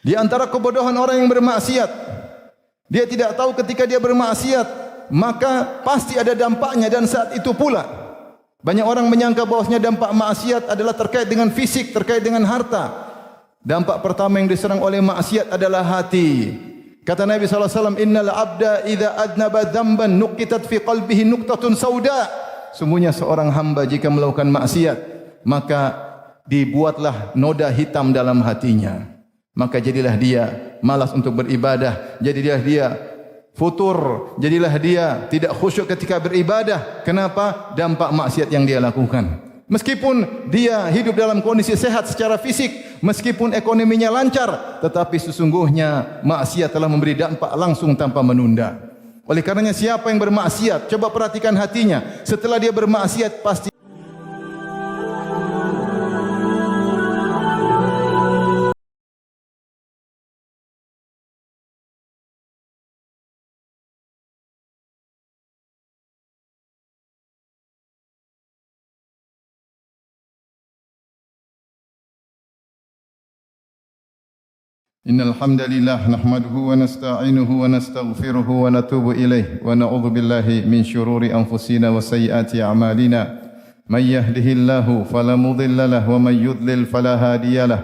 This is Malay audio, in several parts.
Di antara kebodohan orang yang bermaksiat, dia tidak tahu ketika dia bermaksiat, maka pasti ada dampaknya dan saat itu pula. Banyak orang menyangka bahwasanya dampak maksiat adalah terkait dengan fisik, terkait dengan harta. Dampak pertama yang diserang oleh maksiat adalah hati. Kata Nabi SAW, Innal abda idha adnaba dhamban nuqitat fi qalbihi nuqtatun sauda. Sungguhnya seorang hamba jika melakukan maksiat, maka dibuatlah noda hitam dalam hatinya. Maka jadilah dia malas untuk beribadah. Jadilah dia futur. Jadilah dia tidak khusyuk ketika beribadah. Kenapa? Dampak maksiat yang dia lakukan. Meskipun dia hidup dalam kondisi sehat secara fisik, meskipun ekonominya lancar, tetapi sesungguhnya maksiat telah memberi dampak langsung tanpa menunda. Oleh karenanya siapa yang bermaksiat, coba perhatikan hatinya. Setelah dia bermaksiat pasti Innal hamdalillah nahmaduhu wa nasta'inuhu wa nastaghfiruhu wa natubu ilayh wa na'udzu billahi min shururi anfusina wa sayyiati a'malina may yahdihillahu fala mudilla lahu wa may yudlil fala hadiyalah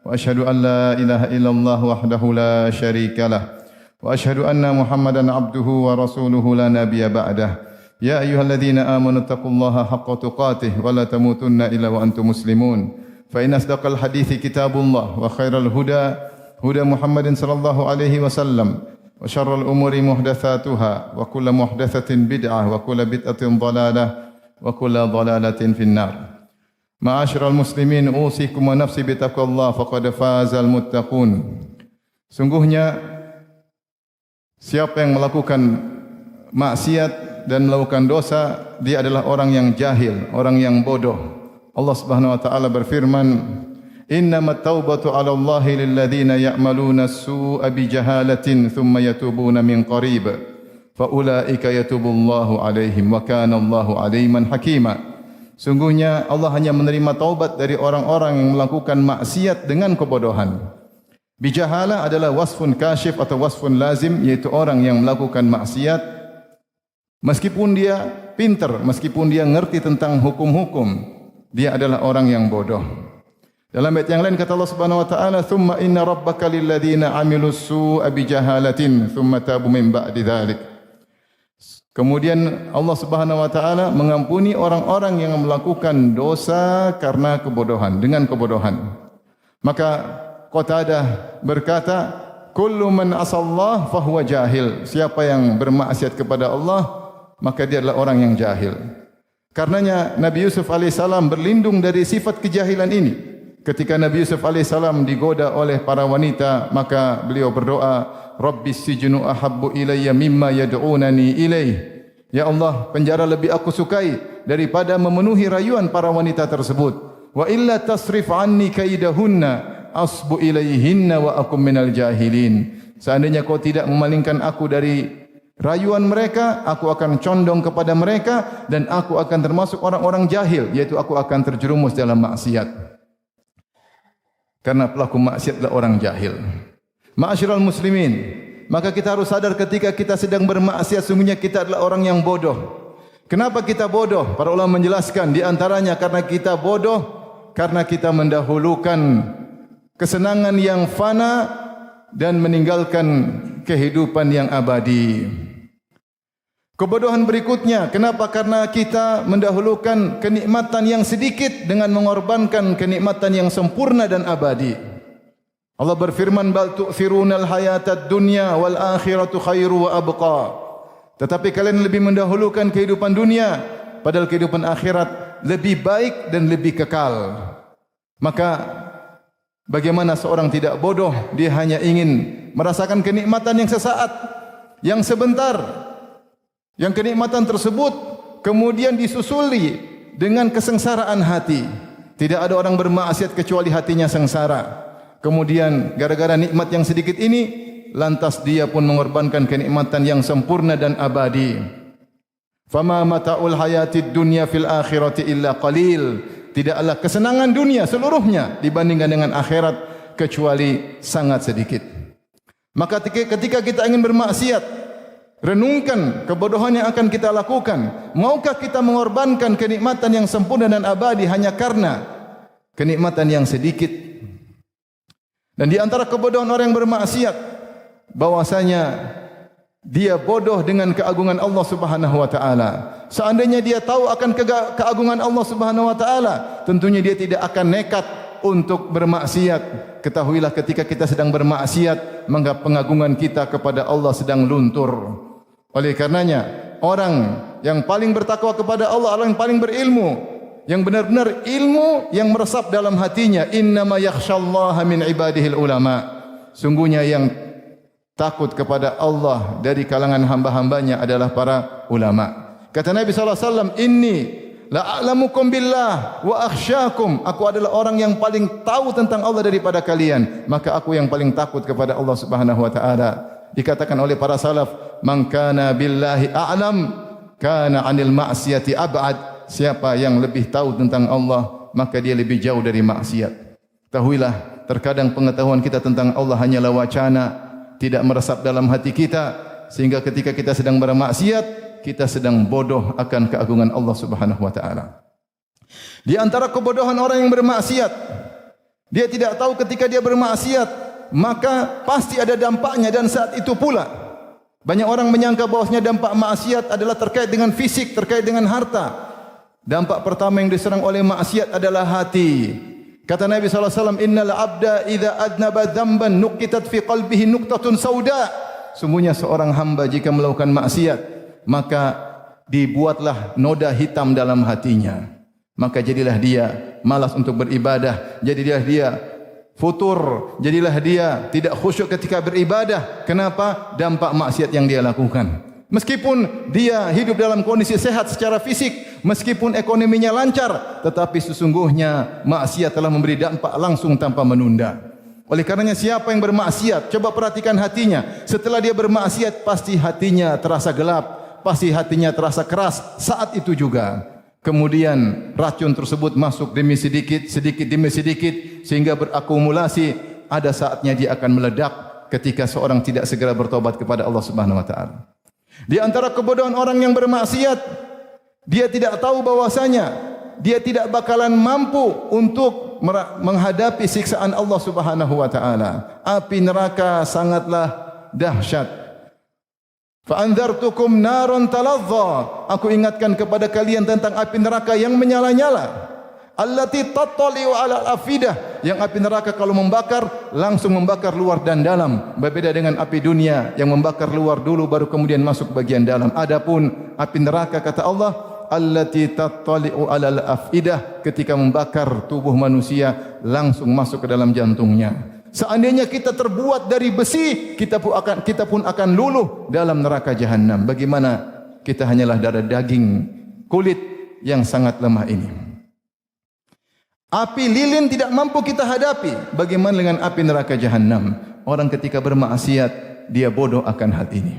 wa asyhadu an la ilaha illallah wahdahu la syarika lah wa asyhadu anna Muhammadan abduhu wa rasuluhu la nabiyya ba'dah ya ayyuhalladzina amanu taqullaha haqqa tuqatih wa la tamutunna illa wa antum muslimun fa in asdaqal hadithi kitabullah wa khairal huda huda Muhammadin sallallahu alaihi wasallam wa syarrul umuri muhdatsatuha wa kullu muhdatsatin bid'ah wa kullu bid'atin dhalalah wa kullu dhalalatin finnar. Ma'asyiral muslimin, usikum wa nafsi bitaqwallah faqad fazal muttaqun. Sungguhnya siapa yang melakukan maksiat dan melakukan dosa, dia adalah orang yang jahil, orang yang bodoh. Allah Subhanahu wa taala berfirman, Innamat taubatu 'ala Allahi lil ladzina ya'maluna as-su'a bi jahalatin thumma yatubuna min qarib fa ulaika yatubullahu 'alaihim wa kana Allahu 'aliman hakima. Sungguhnya Allah hanya menerima taubat dari orang-orang yang melakukan maksiat dengan kebodohan. Bijahalah adalah wasfun kasyif atau wasfun lazim, yaitu orang yang melakukan maksiat meskipun dia pintar, meskipun dia ngerti tentang hukum-hukum, dia adalah orang yang bodoh. Dalam ayat yang lain kata Allah Subhanahu wa taala, "Tsumma inna rabbaka lil ladzina 'amilus su'a bi jahalatin tsumma tabu min ba'di dzalik." Kemudian Allah Subhanahu wa taala mengampuni orang-orang yang melakukan dosa karena kebodohan, dengan kebodohan. Maka Qatadah berkata, "Kullu man asallah fahuwa jahil." Siapa yang bermaksiat kepada Allah, maka dia adalah orang yang jahil. Karenanya Nabi Yusuf alaihissalam berlindung dari sifat kejahilan ini. Ketika Nabi Yusuf alaihissalam digoda oleh para wanita, maka beliau berdoa, Rabbis sijnu ahabbu ilayya mimma yad'unani ilaih. Ya Allah, penjara lebih aku sukai daripada memenuhi rayuan para wanita tersebut. Wa illa tasrif anni kaidahunna asbu ilayhinna wa akum minal jahilin. Seandainya kau tidak memalingkan aku dari rayuan mereka, aku akan condong kepada mereka dan aku akan termasuk orang-orang jahil, yaitu aku akan terjerumus dalam maksiat. Karena pelaku maksiat adalah orang jahil. Ma'asyiral muslimin, maka kita harus sadar ketika kita sedang bermaksiat, sungguhnya kita adalah orang yang bodoh. Kenapa kita bodoh? Para ulama menjelaskan, di antaranya karena kita bodoh, karena kita mendahulukan kesenangan yang fana dan meninggalkan kehidupan yang abadi. Kebodohan berikutnya, kenapa? Karena kita mendahulukan kenikmatan yang sedikit dengan mengorbankan kenikmatan yang sempurna dan abadi. Allah berfirman, bal tu'thirunal hayatad dunya wal akhiratu khairu wa abqa. Tetapi kalian lebih mendahulukan kehidupan dunia, padahal kehidupan akhirat lebih baik dan lebih kekal. Maka bagaimana seorang tidak bodoh, dia hanya ingin merasakan kenikmatan yang sesaat, yang sebentar. Yang kenikmatan tersebut kemudian disusuli dengan kesengsaraan hati. Tidak ada orang bermaksiat kecuali hatinya sengsara. Kemudian gara-gara nikmat yang sedikit ini, lantas dia pun mengorbankan kenikmatan yang sempurna dan abadi. Fama mata'ul hayatid dunya fil akhirati illa qalil. Tidaklah kesenangan dunia seluruhnya dibandingkan dengan akhirat kecuali sangat sedikit. Maka ketika kita ingin bermaksiat, renungkan kebodohan yang akan kita lakukan. Maukah kita mengorbankan kenikmatan yang sempurna dan abadi hanya karena kenikmatan yang sedikit? Dan di antara kebodohan orang yang bermaksiat, bahwasanya dia bodoh dengan keagungan Allah Subhanahu wa taala. Seandainya dia tahu akan keagungan Allah Subhanahu wa taala, tentunya dia tidak akan nekat untuk bermaksiat. Ketahuilah ketika kita sedang bermaksiat, maka pengagungan kita kepada Allah sedang luntur. Oleh karenanya, orang yang paling bertakwa kepada Allah, orang yang paling berilmu, yang benar-benar ilmu yang meresap dalam hatinya, innama yakhsyallaha min ibadihil ulama. Sungguhnya yang takut kepada Allah dari kalangan hamba-hambanya adalah para ulama. Kata Nabi SAW, inni la'alamukum billah wa akhsyakum. Aku adalah orang yang paling tahu tentang Allah daripada kalian, maka aku yang paling takut kepada Allah Subhanahu wa taala. Dikatakan oleh para salaf, man kana billahi a'lam kana 'anil ma'siyati ab'ad. Siapa yang lebih tahu tentang Allah, maka dia lebih jauh dari maksiat. Ketahuilah, terkadang pengetahuan kita tentang Allah hanyalah wacana, tidak meresap dalam hati kita, sehingga ketika kita sedang bermaksiat, kita sedang bodoh akan keagungan Allah Subhanahu wa taala. Di antara kebodohan orang yang bermaksiat, dia tidak tahu ketika dia bermaksiat, maka pasti ada dampaknya, dan saat itu pula banyak orang menyangka bahwasanya dampak maksiat adalah terkait dengan fisik, terkait dengan harta. Dampak pertama yang diserang oleh maksiat adalah hati. Kata Nabi SAW, innal abda idza adnaba dzamban nuqitat fi qalbihi nuqtatun sauda. Sungguhnya seorang hamba jika melakukan maksiat, maka dibuatlah noda hitam dalam hatinya. Maka jadilah dia malas untuk beribadah, jadilah dia futur, jadilah dia tidak khusyuk ketika beribadah. Kenapa? Dampak maksiat yang dia lakukan. Meskipun dia hidup dalam kondisi sehat secara fisik, meskipun ekonominya lancar, tetapi sesungguhnya maksiat telah memberi dampak langsung tanpa menunda. Oleh karenanya siapa yang bermaksiat, coba perhatikan hatinya. Setelah dia bermaksiat, pasti hatinya terasa gelap, pasti hatinya terasa keras. Saat itu juga kemudian racun tersebut masuk demi sedikit, sedikit demi sedikit, sehingga berakumulasi. Ada saatnya dia akan meledak ketika seorang tidak segera bertobat kepada Allah Subhanahu wa taala. Di antara kebodohan orang yang bermaksiat, dia tidak tahu bahwasanya dia tidak bakalan mampu untuk menghadapi siksaan Allah Subhanahu wa taala. Api neraka sangatlah dahsyat. Fa anzartukum naran taladza. Aku ingatkan kepada kalian tentang api neraka yang menyala-nyala. Allati tattali'u 'ala al-afidah, yang api neraka kalau membakar langsung membakar luar dan dalam. Berbeda dengan api dunia yang membakar luar dulu baru kemudian masuk bagian dalam. Adapun api neraka kata Allah, allati tattali'u 'ala al-afidah, ketika membakar tubuh manusia langsung masuk ke dalam jantungnya. Seandainya kita terbuat dari besi, kita pun akan luluh dalam neraka jahanam. Bagaimana kita hanyalah darah daging, kulit yang sangat lemah ini. Api lilin tidak mampu kita hadapi. Bagaimana dengan api neraka jahanam? Orang ketika bermaksiat, dia bodoh akan hal ini.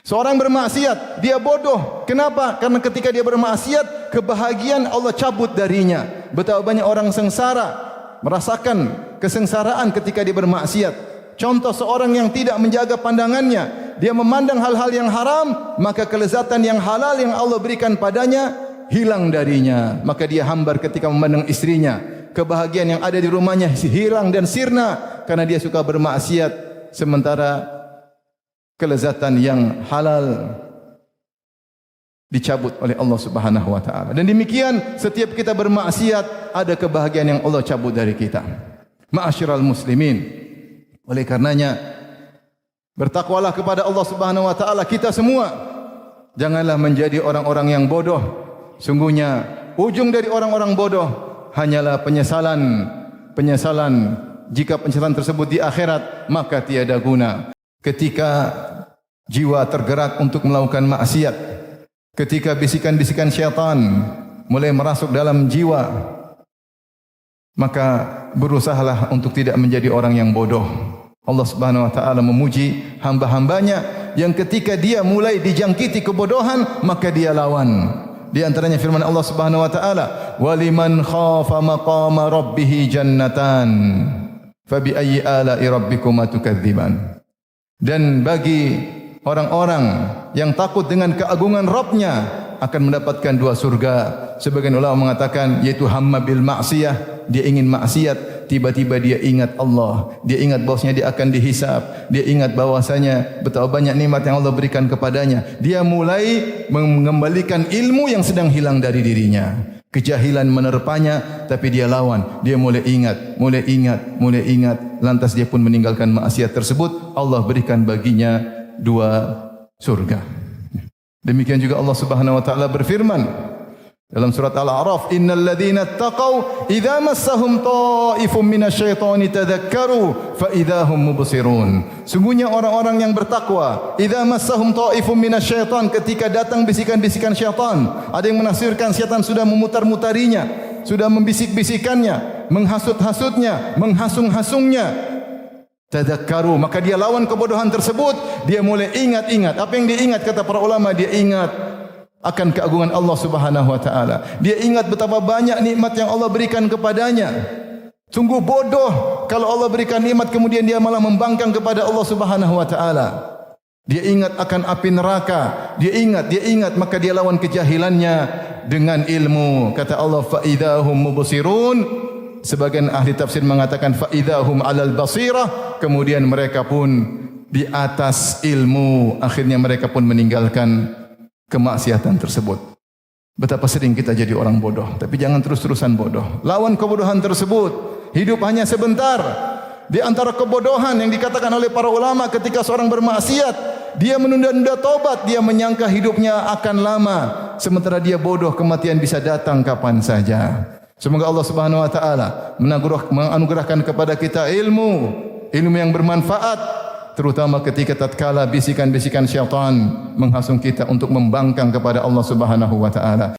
Seorang bermaksiat, dia bodoh. Kenapa? Karena ketika dia bermaksiat, kebahagiaan Allah cabut darinya. Betapa banyak orang sengsara, merasakan kesengsaraan ketika dia bermaksiat. Contoh seorang yang tidak menjaga pandangannya, dia memandang hal-hal yang haram, maka kelezatan yang halal yang Allah berikan padanya hilang darinya. Maka dia hambar ketika memandang istrinya. Kebahagiaan yang ada di rumahnya hilang dan sirna karena dia suka bermaksiat, sementara kelezatan yang halal dicabut oleh Allah Subhanahu wa taala. Dan demikian setiap kita bermaksiat, ada kebahagiaan yang Allah cabut dari kita. Ma'asyiral muslimin, oleh karenanya bertakwalah kepada Allah Subhanahu wa taala kita semua. Janganlah menjadi orang-orang yang bodoh. Sungguhnya ujung dari orang-orang bodoh hanyalah penyesalan. Jika penyesalan tersebut di akhirat, maka tiada guna. Ketika jiwa tergerak untuk melakukan maksiat, ketika bisikan-bisikan syaitan mulai merasuk dalam jiwa, maka berusahalah untuk tidak menjadi orang yang bodoh. Allah Subhanahu wa taala memuji hamba-hambanya yang ketika dia mulai dijangkiti kebodohan, maka dia lawan. Di antaranya firman Allah Subhanahu wa taala, "Waliman khafa maqama rabbih jannatan." Fa bi ayyi ala'i rabbikuma tukadziban. Dan bagi orang-orang yang takut dengan keagungan Rabb-Nya akan mendapatkan 2 surga. Sebagian ulama mengatakan yaitu hamma bil ma'siyah, dia ingin maksiat, tiba-tiba dia ingat Allah, dia ingat bahwasanya dia akan dihisab, dia ingat bahwasanya betapa banyak nikmat yang Allah berikan kepadanya. Dia mulai mengembalikan ilmu yang sedang hilang dari dirinya. Kejahilan menerpanya, tapi dia lawan. Dia mulai ingat. Lantas dia pun meninggalkan maksiat tersebut. Allah berikan baginya 2 surga. Demikian juga Allah Subhanahu wa taala berfirman dalam surat Al-A'raf, innal ladzina taqaw idza massahum ta'ifun minasyaitani tadhakkaru fa idzahum mubsirun. Sungguhnya orang-orang yang bertakwa, idza massahum ta'ifun minasyaitan, ketika datang bisikan-bisikan syaitan. Ada yang menafsirkan syaitan sudah memutar-mutarinya, sudah membisik-bisikannya, menghasut-hasutnya, menghasung-hasungnya. Tadhakkaru, maka dia lawan kebodohan tersebut. Dia mulai ingat-ingat. Apa yang dia ingat? Kata para ulama, dia ingat akan keagungan Allah Subhanahu wa taala. Dia ingat betapa banyak nikmat yang Allah berikan kepadanya. Sungguh bodoh kalau Allah berikan nikmat kemudian dia malah membangkang kepada Allah Subhanahu wa taala. Dia ingat akan api neraka. Dia ingat, maka dia lawan kejahilannya dengan ilmu. Kata Allah, fa idzahum mubsirun. Sebagian ahli tafsir mengatakan fa idzahum 'alal basirah, kemudian mereka pun di atas ilmu, akhirnya mereka pun meninggalkan kemaksiatan tersebut. Betapa sering kita jadi orang bodoh, tapi jangan terus-terusan bodoh. Lawan kebodohan tersebut. Hidup hanya sebentar. Di antara kebodohan yang dikatakan oleh para ulama ketika seorang bermaksiat, dia menunda-nunda taubat, dia menyangka hidupnya akan lama, sementara dia bodoh, kematian bisa datang kapan saja. Semoga Allah Subhanahu wa taala menganugerahkan kepada kita ilmu yang bermanfaat, terutama ketika tatkala bisikan-bisikan syaitan menghasung kita untuk membangkang kepada Allah Subhanahu wa taala.